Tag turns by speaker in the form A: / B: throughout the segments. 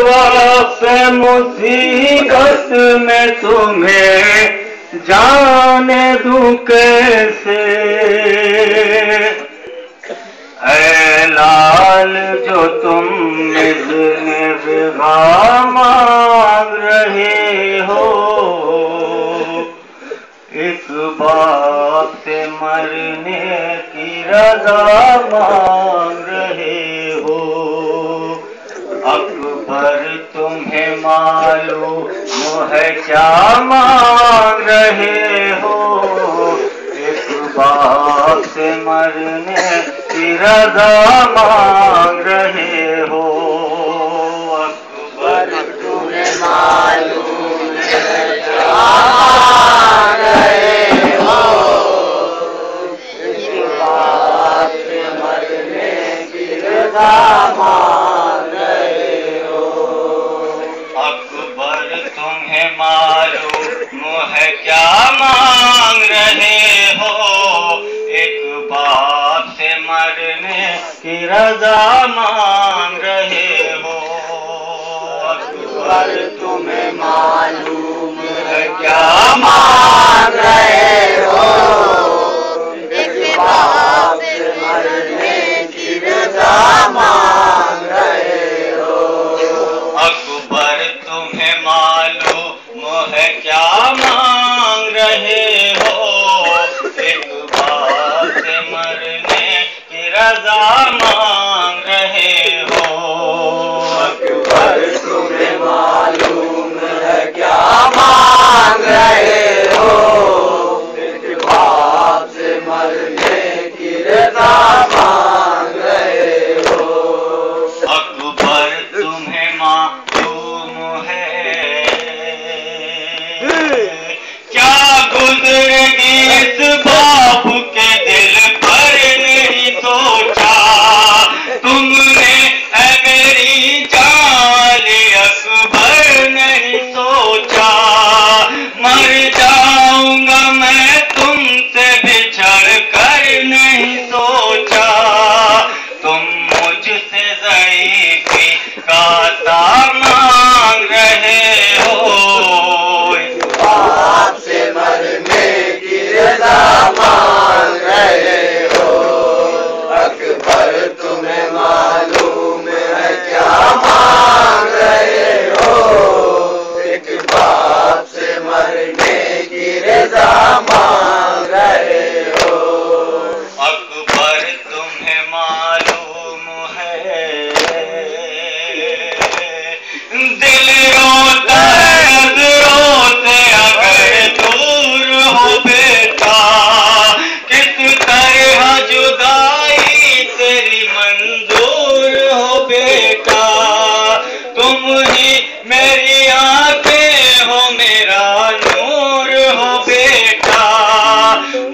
A: वक्त मुसीबत में तुम्हें जाने दूं कैसे। ऐ लाल जो तुम इज़्ने विगा मांग रहे हो, इस बात से मरने की रज़ा मांग रहे हो। अकबर तुम्हें मालूम है क्या मांग रहे हो, इस बात से मरने की रज़ा मांग रहे हो। अकबर तुम्हें मालूम है क्या मांग रहे हो, इस बात से मरने की रज़ा मांग रहे हो। अकबर तुम्हें मालूम है क्या मांग रहे हो, एक बाप से मरने की रज़ा मांग रहे हो। अकबर तुम्हें मालूम है क्या मांग रहे हो, एक बाप से मरने की रज़ा मांग रहे हो। अकबर तुम्हें मालूम है क्या मांग रहे हो, एक बाप से मरने की रज़ा मांग रहे हो। अकबर तुम्हें मालूम है क्या मांग रहे हो, एक बाप से मरने की रज़ा मांग रहे हो। अकबर तुम्हें मालूम है क्या गुज़रेगी इस बाप के दिल पर नहीं सोचा तुमने, ऐ मेरी जान अकबर नहीं सोचा। मर जाऊंगा मैं तुमसे बिछड़ कर नहीं सोचा, तुम मुझसे ज़ईफ़ी का मांग रहे हो, इस बाप से मरने की रज़ा मांग रहे हो। अकबर तुम्हें मालूम है क्या मांग रहे हो, एक बाप से मरने की रज़ा मांग रहे हो। अकबर तुम्हें मालूम है दिल रोता है नज़रों से अगर दूर हो बेटा, किस तरह जुदाई तेरी मंजूर हो बेटा। तुम ही मेरी आंखें हो, मेरा नूर हो बेटा,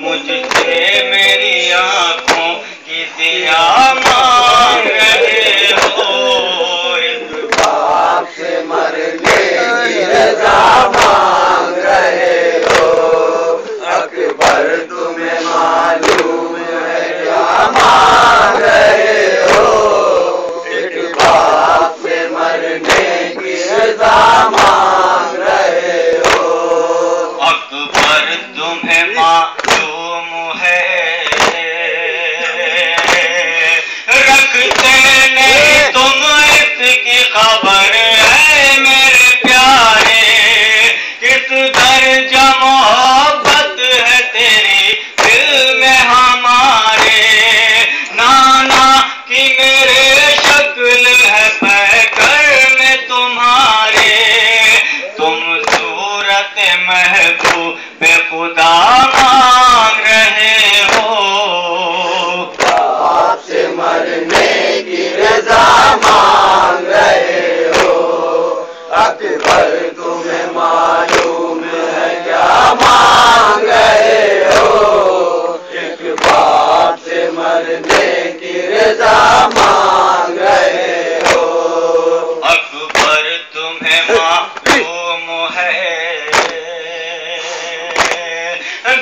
A: मुझसे मेरी आंखों की दिया मांग रहे हो, इस बाप से मरने की रज़ा मांग रहे हो। अकबर तुम्हें मालूम है क्या मांग रहे हो, एक बाप से मरने की रज़ा मांग रहे हो। अकबर तुम्हें मालूम है रखते नहीं तुम इसकी खबर है मेरे प्यारे, किस दर्जा मोहब्बत है तेरी दिल में हमारे। नाना की मेरे शक्ल है पैकर में तुम्हारे, तुम सूरत महबूब खुदा मांग रहे हो, बाप से मरने की रज़ा मांग रहे हो। अकबर तुम्हें मालूम है क्या मांग रहे हो, एक बाप से मरने की रज़ा मांग रहे हो। अकबर तुम्हें मालूम है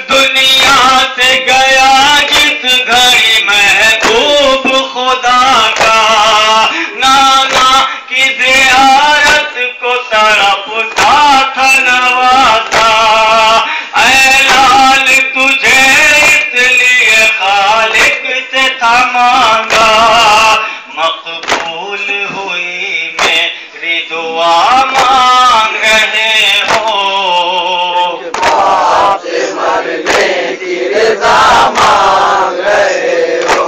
A: दुनिया से गया जिस घड़ी महबूब खुदा का, नाना की ज़ियारत तड़पता था नवासा, ऐ लाल तुझे इसलिए खालिक से था मांगा, मकबूल हुई मेरी दुआ मांग रहे हो।
B: आपसे मरने की रज़ा मांग रहे हो,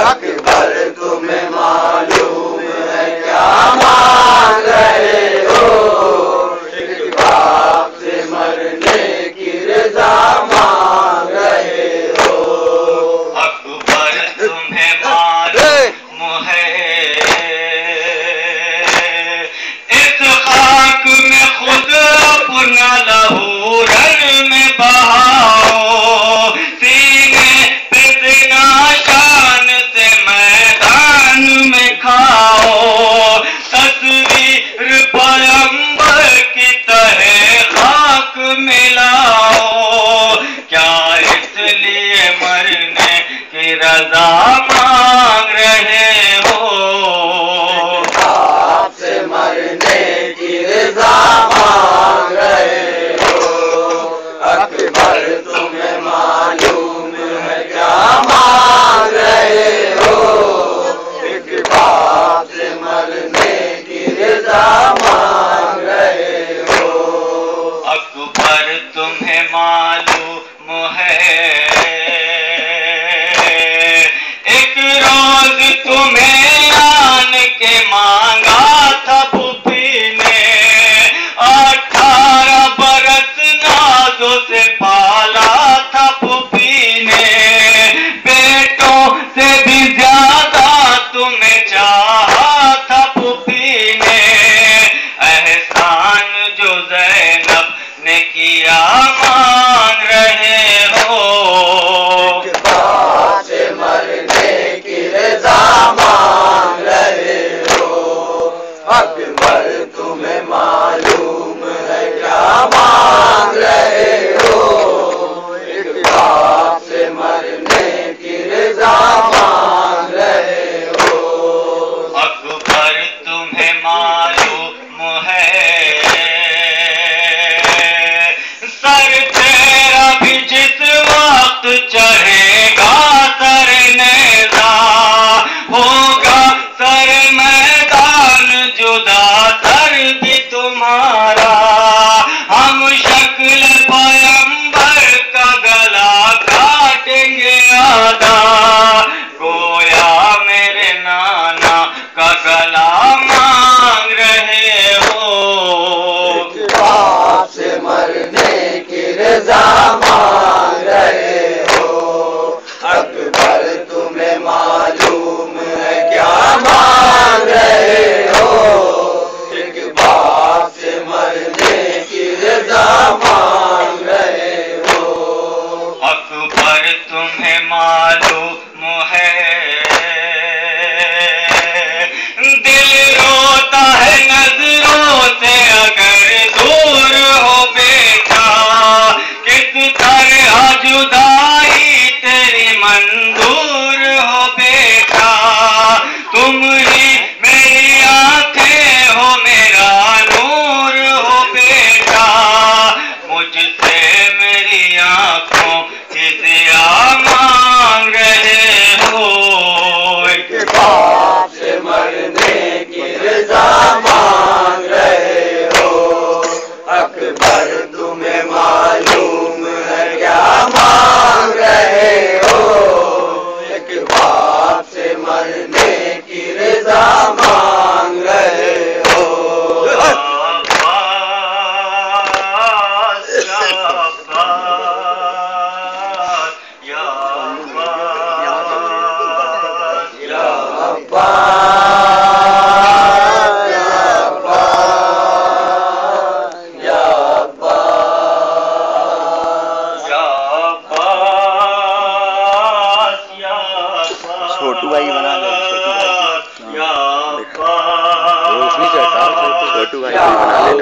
B: अकबर तुम्हें मालूम है क्या मांग रहे हो, एक बाप से मरने की रज़ा मांग रहे हो।
A: अकबर तुम्हें मालूम है इस खाक में खुद अपना लहू रण में बहाओ, सीने पे सीना शान से मैदान में खाओ, तस्वीर पैगंबर की तरह खाक मिलाओ, क्या इसलिए मरने की रज़ा मांग रहे हो।
B: आपसे मरने की रज़ा मांग रहे हो, अकबर तुम्हें मालूम है क्या मांग रहे हो, एक बाप से मरने की रज़ा मांग रहे हो।
A: अकबर तुम्हें मालूम है एक रोज तुम्हें आन के मांगा था पुपी ने, 18 बरस नाजों से पाला था पुपी ने, बेटों से भी ज्यादा तुम्हें चाहा था पुपी ने, एहसान जो ज़ैनब ने किया मांग रहे हो।
B: बाप से मरने की रज़ा मांग रहे हो, अकबर तुम्हें मालूम है क्या मांग रहे हो, एक बाप से मरने की रज़ा मांग रहे हो।
A: अकबर तुम्हें मालूम है सर तेरा भी जिस वक्त चढ़ेगा सर नेज़ा, होगा सर मैदान जुदा सर भी तुम्हारा, हम शक्ल पैगंबर का गला काटेंगे आधा, गोया मेरे नाना का गला मांग रहे हो।
B: बाप से मरने की रज़ा मांग रहे हो, अकबर तुम्हें मालूम है क्या मांग रहे हो, एक बाप से मरने की रज़ा मांग रहे हो।
A: अकबर तुम्हें मालूम है दिल रोता है नजरों से अगर दूर हो बेटा, किस तरह जुदाई तेरी मंजूर हो बेटा, तुम ही मेरी आंखें हो मेरा नूर हो बेटा, मुझसे मेरी आंखों की जिया मांग रहे हो।
B: बाप से मरने की रज़ा मांग रहे हो, अकबर तुम्हें मालूम है क्या मांग रहे हो, एक बाप से मरने की रज़ा मांग रहे हो।
C: छोटू भाई बना ले, छोटू भाई बना ले।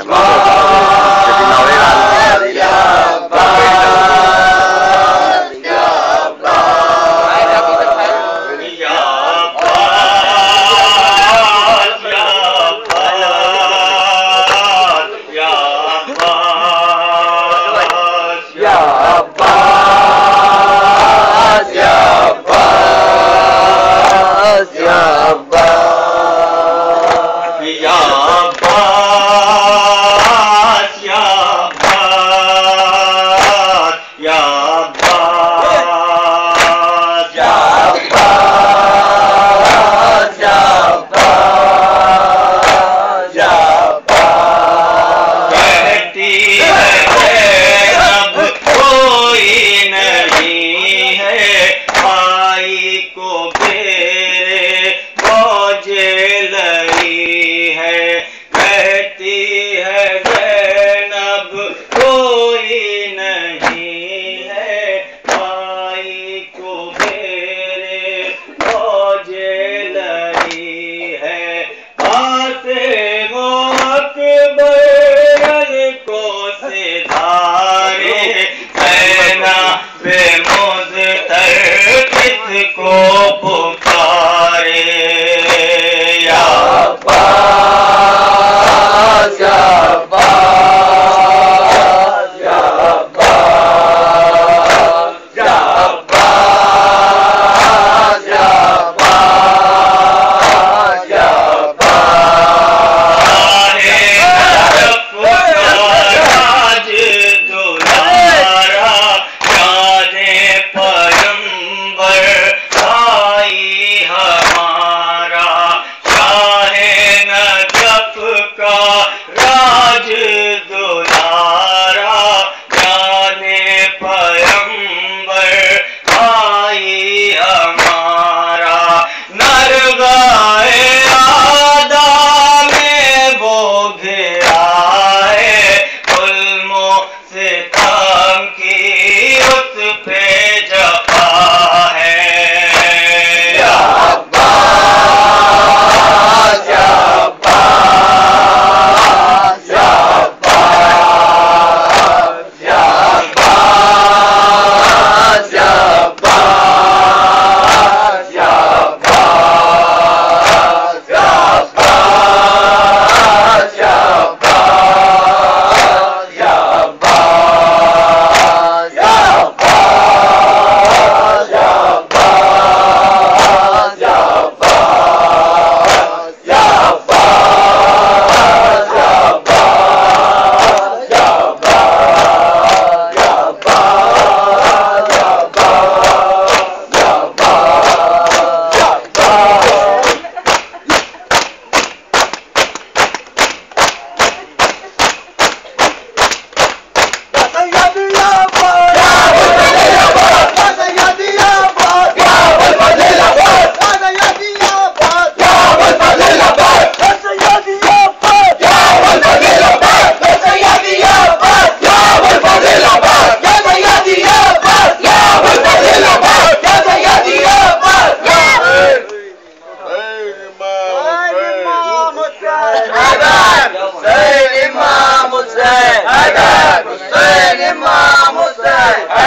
B: हैदर हुसैन इमाम हुसैन, हैदर हुसैन इमाम हुसैन,